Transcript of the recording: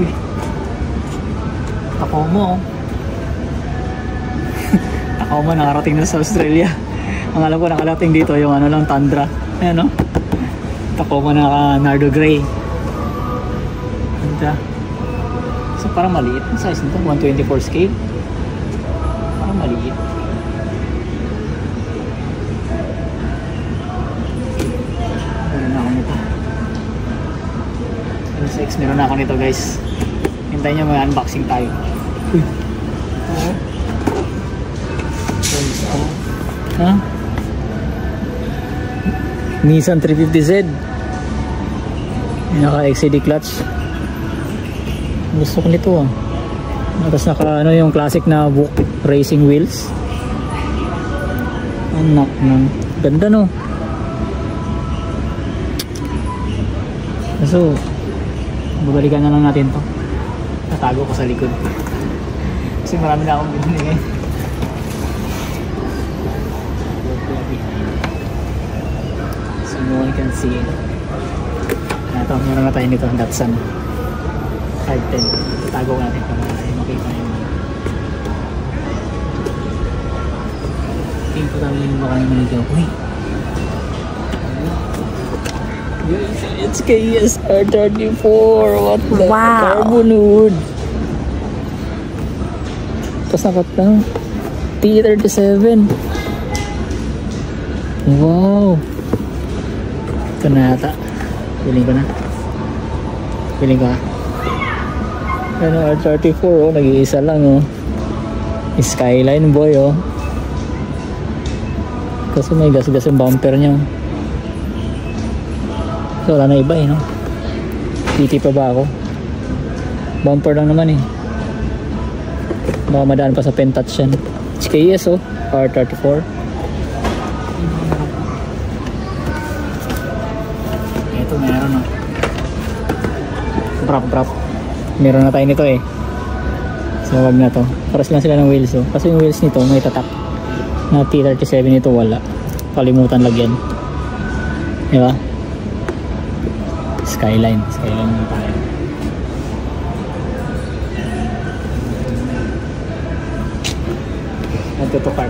Uy. Tacoma, oh. Tacoma, nakarating na sa Australia. Ang alam ko nakarating dito yung ano lang, Tundra. Ayan, no? Tacoma na Nardo Gray. Ganda. So parang maliit ang size nito, 124 scale. Parang maliit. Meron na ako nito. LSX, meron na ako nito, guys. Hintayin nyo, may unboxing tayo. Uy. Ha? Nissan 350Z. Naka XCD clutch. Gusto ko nito, ah. Tapos naka ano yung classic na racing wheels. Anak ng ganda, no? So babalikan na lang natin to. Tatago ko sa likod kasi marami na akong binili ngayon. So no one can see it. Ito, meron na tayo nito, Datsun 510. Tatago ko natin para makita yung tingin ko namin yung baka yung maligaw. Uy, it's KS R34. What the? Wow. Carbon wood. Tapos nakatang T37. Wow. Ito na yata. Piling ko na. Piling ko, ha. Ano, R34, oh. Nag-iisa lang, oh. Skyline boy, oh. Kasi may gas-gas yung bumper niya. So wala na iba, eh, no? PT pa ba ako? Bumper lang naman, eh. Baka madaan pa sa pentouch yan. HKS, oh. R34. Ito meron, oh. Brap. Meron na tayo nito, eh. So wag na to. Paras lang sila ng wheels, oh. Kasi yung wheels nito may tatak. Na T37 nito wala. Kalimutan lagyan. Diba? Skyline na tayo. Nagtutukar.